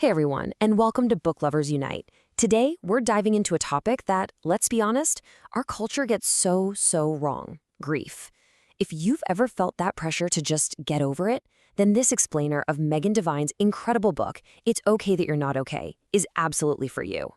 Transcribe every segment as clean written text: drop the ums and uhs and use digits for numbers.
Hey everyone, and welcome to Book Lovers Unite. Today, we're diving into a topic that, let's be honest, our culture gets so wrong: grief. If you've ever felt that pressure to just get over it, then this explainer of Megan Devine's incredible book, It's Okay That You're Not Okay, is absolutely for you.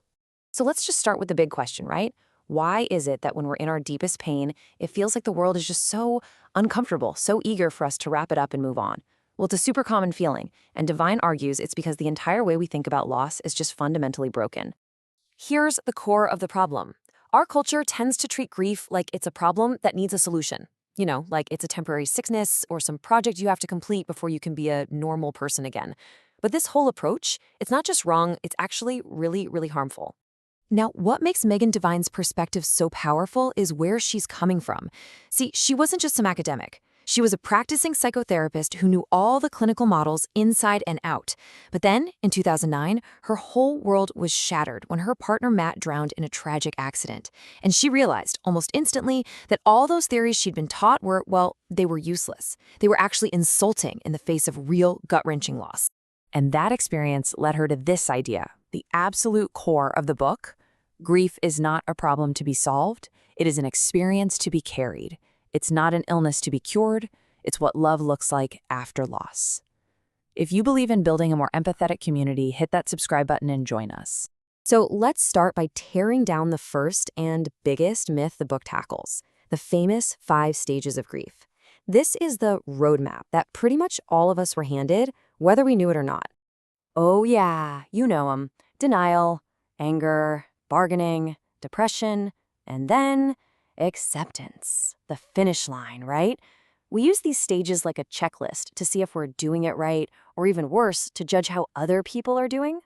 So let's just start with the big question, right? Why is it that when we're in our deepest pain, it feels like the world is just so uncomfortable, so eager for us to wrap it up and move on? Well, it's a super common feeling, and Devine argues it's because the entire way we think about loss is just fundamentally broken. Here's the core of the problem. Our culture tends to treat grief like it's a problem that needs a solution. Like it's a temporary sickness or some project you have to complete before you can be a normal person again. But this whole approach, it's not just wrong, it's actually really harmful. Now, what makes Megan Devine's perspective so powerful is where she's coming from. See, she wasn't just some academic. She was a practicing psychotherapist who knew all the clinical models inside and out. But then, in 2009, her whole world was shattered when her partner Matt drowned in a tragic accident. And she realized, almost instantly, that all those theories she'd been taught were, well, they were useless. They were actually insulting in the face of real gut-wrenching loss. And that experience led her to this idea, the absolute core of the book: grief is not a problem to be solved, it is an experience to be carried. It's not an illness to be cured, it's what love looks like after loss. If you believe in building a more empathetic community, hit that subscribe button and join us. So let's start by tearing down the first and biggest myth the book tackles, the famous 5 stages of grief. This is the roadmap that pretty much all of us were handed, whether we knew it or not. Oh yeah, you know them: denial, anger, bargaining, depression, and then acceptance, the finish line, right? We use these stages like a checklist to see if we're doing it right, or even worse, to judge how other people are doing.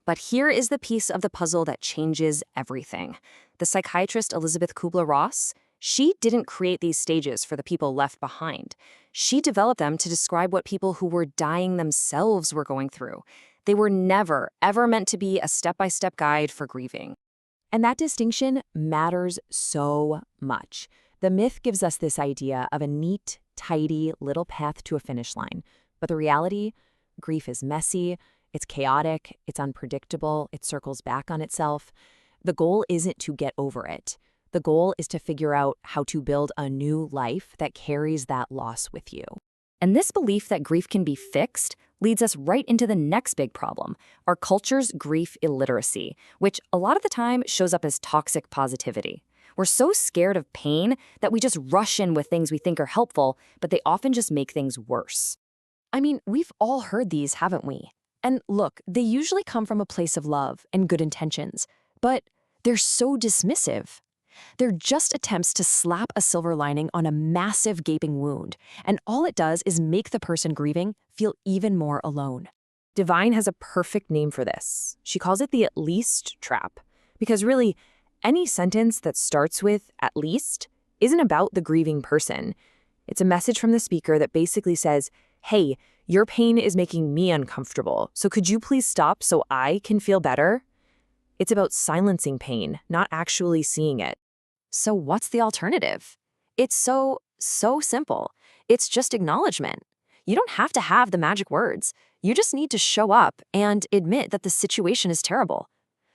But here is the piece of the puzzle that changes everything. The psychiatrist Elisabeth Kübler-Ross, she didn't create these stages for the people left behind. She developed them to describe what people who were dying themselves were going through. They were never, ever meant to be a step-by-step guide for grieving. And that distinction matters so much. The myth gives us this idea of a neat, tidy little path to a finish line. But the reality, grief is messy, it's chaotic, it's unpredictable, it circles back on itself. The goal isn't to get over it. The goal is to figure out how to build a new life that carries that loss with you. And this belief that grief can be fixed leads us right into the next big problem, our culture's grief illiteracy, which a lot of the time shows up as toxic positivity. We're so scared of pain that we just rush in with things we think are helpful, but they often just make things worse. I mean, we've all heard these, haven't we? And look, they usually come from a place of love and good intentions, but they're so dismissive. They're just attempts to slap a silver lining on a massive gaping wound, and all it does is make the person grieving feel even more alone. Devine has a perfect name for this. She calls it the "at least" trap, because really, any sentence that starts with "at least" isn't about the grieving person. It's a message from the speaker that basically says, hey, your pain is making me uncomfortable, so could you please stop so I can feel better? It's about silencing pain, not actually seeing it. So what's the alternative? It's so simple. It's just acknowledgement. You don't have to have the magic words. You just need to show up and admit that the situation is terrible.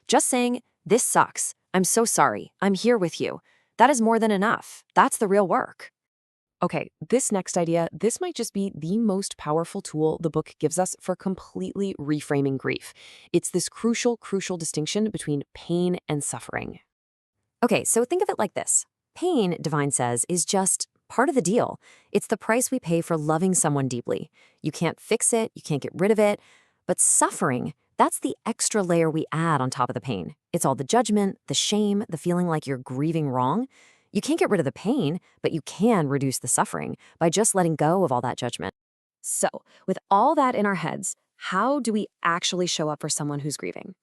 Just saying, this sucks. I'm so sorry. I'm here with you. That is more than enough. That's the real work. Okay, this next idea, this might just be the most powerful tool the book gives us for completely reframing grief. It's this crucial distinction between pain and suffering. Okay, so think of it like this. Pain, Devine says, is just part of the deal. It's the price we pay for loving someone deeply. You can't fix it, you can't get rid of it. But suffering, that's the extra layer we add on top of the pain. It's all the judgment, the shame, the feeling like you're grieving wrong. You can't get rid of the pain, but you can reduce the suffering by just letting go of all that judgment. So, with all that in our heads, how do we actually show up for someone who's grieving?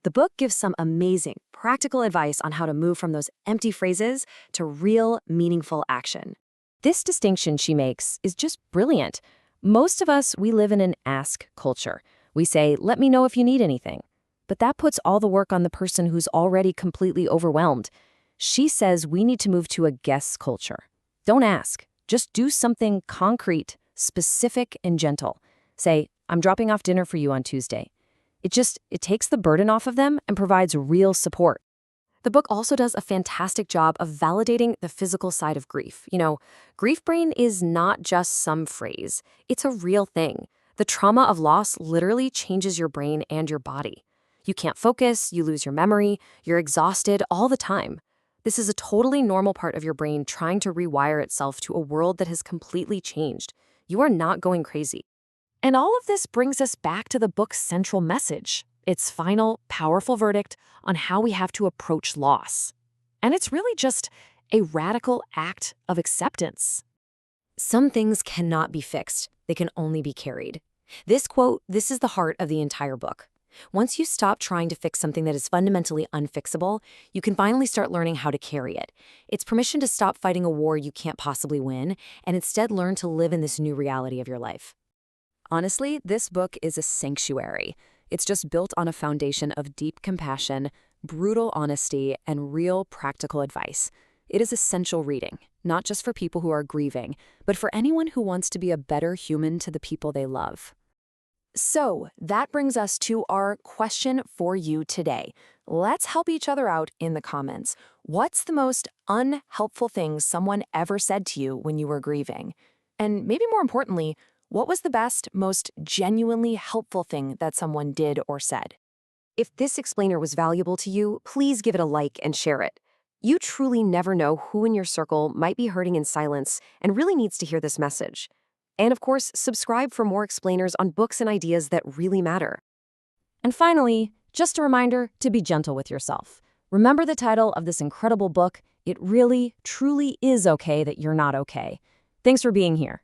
The book gives some amazing, practical advice on how to move from those empty phrases to real, meaningful action. This distinction she makes is just brilliant. Most of us, we live in an ask culture. We say, let me know if you need anything. But that puts all the work on the person who's already completely overwhelmed. She says we need to move to a guess culture. Don't ask. Just do something concrete, specific, and gentle. Say, I'm dropping off dinner for you on Tuesday. It takes the burden off of them and provides real support. The book also does a fantastic job of validating the physical side of grief. Grief brain is not just some phrase. It's a real thing. The trauma of loss literally changes your brain and your body. You can't focus, you lose your memory, you're exhausted all the time. This is a totally normal part of your brain trying to rewire itself to a world that has completely changed. You are not going crazy. And all of this brings us back to the book's central message, its final, powerful verdict on how we have to approach loss. And it's really just a radical act of acceptance. Some things cannot be fixed. They can only be carried. This quote, this is the heart of the entire book. Once you stop trying to fix something that is fundamentally unfixable, you can finally start learning how to carry it. It's permission to stop fighting a war you can't possibly win, and instead learn to live in this new reality of your life. Honestly, this book is a sanctuary. It's just built on a foundation of deep compassion, brutal honesty, and real practical advice. It is essential reading, not just for people who are grieving, but for anyone who wants to be a better human to the people they love. So, that brings us to our question for you today. Let's help each other out in the comments. What's the most unhelpful thing someone ever said to you when you were grieving? And maybe more importantly, what was the best, most genuinely helpful thing that someone did or said? If this explainer was valuable to you, please give it a like and share it. You truly never know who in your circle might be hurting in silence and really needs to hear this message. And of course, subscribe for more explainers on books and ideas that really matter. And finally, just a reminder to be gentle with yourself. Remember the title of this incredible book, It Really, Truly Is Okay That You're Not Okay. Thanks for being here.